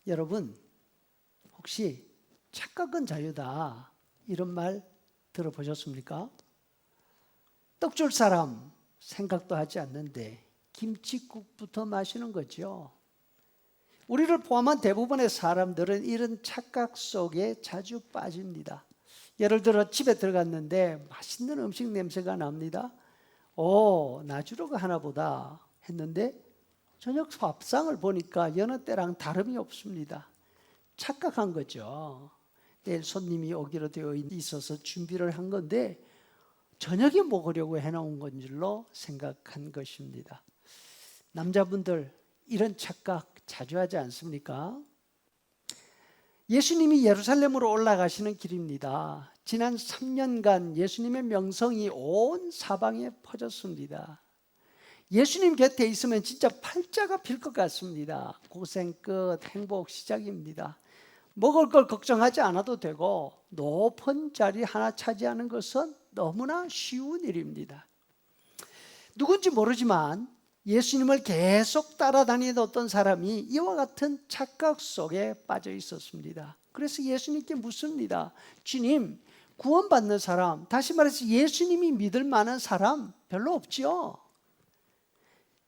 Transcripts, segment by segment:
여러분, 혹시 착각은 자유다 이런 말 들어보셨습니까? 떡 줄 사람 생각도 하지 않는데 김칫국부터 마시는 거죠. 우리를 포함한 대부분의 사람들은 이런 착각 속에 자주 빠집니다. 예를 들어 집에 들어갔는데 맛있는 음식 냄새가 납니다. 나주로가 하나 보다 했는데 저녁 밥상을 보니까 여느 때랑 다름이 없습니다. 착각한 거죠. 내일 손님이 오기로 되어 있어서 준비를 한 건데 저녁에 먹으려고 해놓은 건 줄로 생각한 것입니다. 남자분들 이런 착각 자주 하지 않습니까? 예수님이 예루살렘으로 올라가시는 길입니다. 지난 3년간 예수님의 명성이 온 사방에 퍼졌습니다. 예수님 곁에 있으면 진짜 팔자가 필 것 같습니다. 고생 끝, 행복 시작입니다. 먹을 걸 걱정하지 않아도 되고 높은 자리 하나 차지하는 것은 너무나 쉬운 일입니다. 누군지 모르지만 예수님을 계속 따라다니던 어떤 사람이 이와 같은 착각 속에 빠져 있었습니다. 그래서 예수님께 묻습니다. 주님, 구원받는 사람, 다시 말해서 예수님이 믿을 만한 사람 별로 없지요?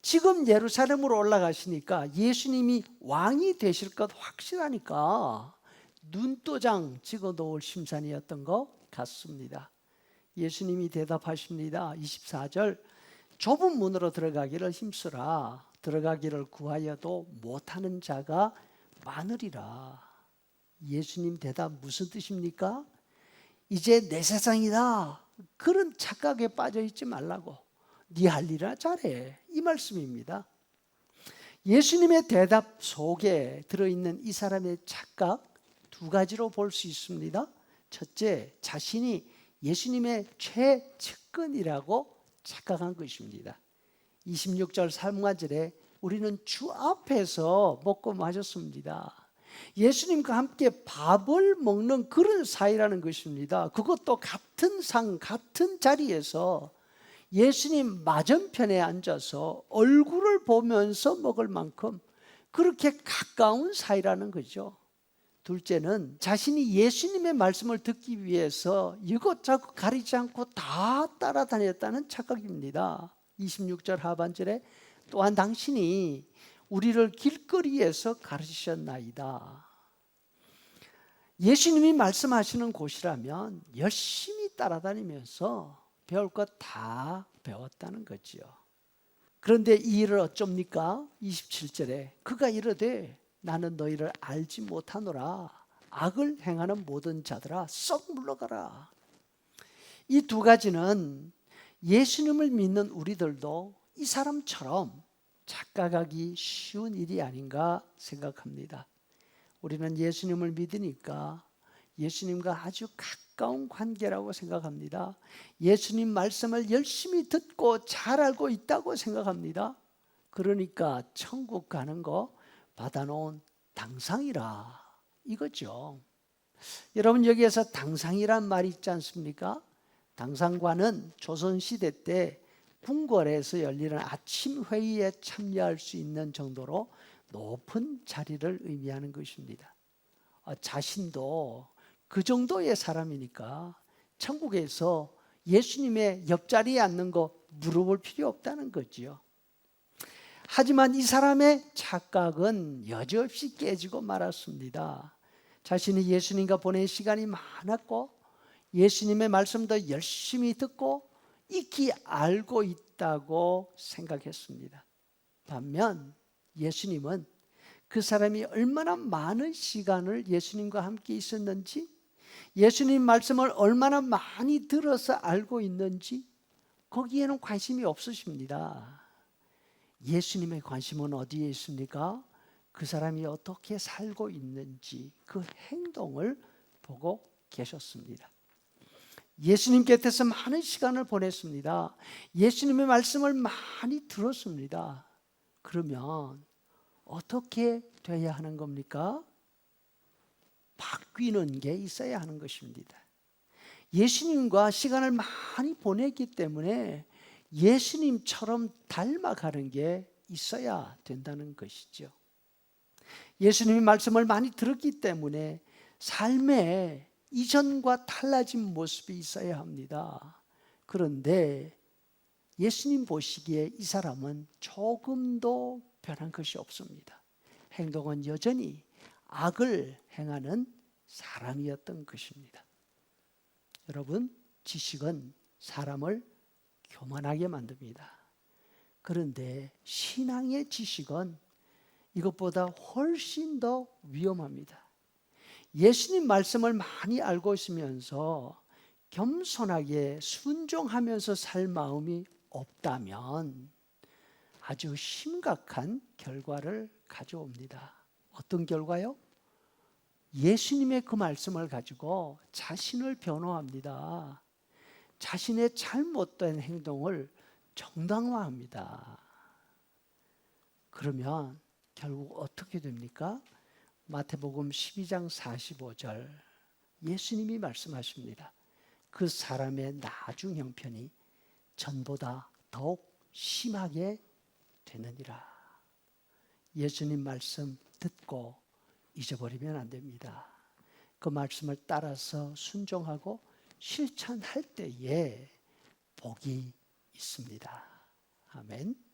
지금 예루살렘으로 올라가시니까 예수님이 왕이 되실 것 확실하니까 눈도장 찍어 놓을 심산이었던 것 같습니다. 예수님이 대답하십니다. 24절, 좁은 문으로 들어가기를 힘쓰라. 들어가기를 구하여도 못하는 자가 많으리라. 예수님 대답 무슨 뜻입니까? 이제 내 세상이다. 그런 착각에 빠져 있지 말라고. 네 할 일이나 잘해. 이 말씀입니다. 예수님의 대답 속에 들어있는 이 사람의 착각 두 가지로 볼 수 있습니다. 첫째, 자신이 예수님의 최측근이라고 착각한 것입니다. 26절 3절에 우리는 주 앞에서 먹고 마셨습니다. 예수님과 함께 밥을 먹는 그런 사이라는 것입니다. 그것도 같은 상, 같은 자리에서 예수님 맞은편에 앉아서 얼굴을 보면서 먹을 만큼 그렇게 가까운 사이라는 거죠. 둘째는 자신이 예수님의 말씀을 듣기 위해서 이것저것 가리지 않고 다 따라다녔다는 착각입니다. 26절 하반절에 또한 당신이 우리를 길거리에서 가르치셨나이다. 예수님이 말씀하시는 곳이라면 열심히 따라다니면서 배울 것 다 배웠다는 거지요. 그런데 이 일을 어쩝니까? 27절에 그가 이르되 나는 너희를 알지 못하노라. 악을 행하는 모든 자들아 썩 물러가라. 이 두 가지는 예수님을 믿는 우리들도 이 사람처럼 착각하기 쉬운 일이 아닌가 생각합니다. 우리는 예수님을 믿으니까 예수님과 아주 가까운 관계라고 생각합니다. 예수님 말씀을 열심히 듣고 잘 알고 있다고 생각합니다. 그러니까 천국 가는 거 받아놓은 당상이라 이거죠. 여러분, 여기에서 당상이란 말이 있지 않습니까? 당상관은 조선시대 때 궁궐에서 열리는 아침 회의에 참여할 수 있는 정도로 높은 자리를 의미하는 것입니다. 자신도 그 정도의 사람이니까 천국에서 예수님의 옆자리에 앉는 거 물어볼 필요 없다는 거지요. 하지만 이 사람의 착각은 여지없이 깨지고 말았습니다. 자신이 예수님과 보낸 시간이 많았고 예수님의 말씀도 열심히 듣고 익히 알고 있다고 생각했습니다. 반면 예수님은 그 사람이 얼마나 많은 시간을 예수님과 함께 있었는지, 예수님 말씀을 얼마나 많이 들어서 알고 있는지 거기에는 관심이 없으십니다. 예수님의 관심은 어디에 있습니까? 그 사람이 어떻게 살고 있는지 그 행동을 보고 계셨습니다. 예수님 곁에서 많은 시간을 보냈습니다. 예수님의 말씀을 많이 들었습니다. 그러면 어떻게 돼야 하는 겁니까? 바뀌는 게 있어야 하는 것입니다. 예수님과 시간을 많이 보냈기 때문에 예수님처럼 닮아가는 게 있어야 된다는 것이죠. 예수님의 말씀을 많이 들었기 때문에 삶에 이전과 달라진 모습이 있어야 합니다. 그런데 예수님 보시기에 이 사람은 조금도 변한 것이 없습니다. 행동은 여전히 악을 행하는 사람이었던 것입니다. 여러분, 지식은 사람을 교만하게 만듭니다. 그런데 신앙의 지식은 이것보다 훨씬 더 위험합니다. 예수님 말씀을 많이 알고 있으면서 겸손하게 순종하면서 살 마음이 없다면 아주 심각한 결과를 가져옵니다. 어떤 결과요? 예수님의 그 말씀을 가지고 자신을 변호합니다. 자신의 잘못된 행동을 정당화합니다. 그러면 결국 어떻게 됩니까? 마태복음 12장 45절 예수님이 말씀하십니다. 그 사람의 나중 형편이 전보다 더욱 심하게 되느니라. 예수님 말씀 듣고 잊어버리면 안 됩니다. 그 말씀을 따라서 순종하고 실천할 때에 복이 있습니다. 아멘.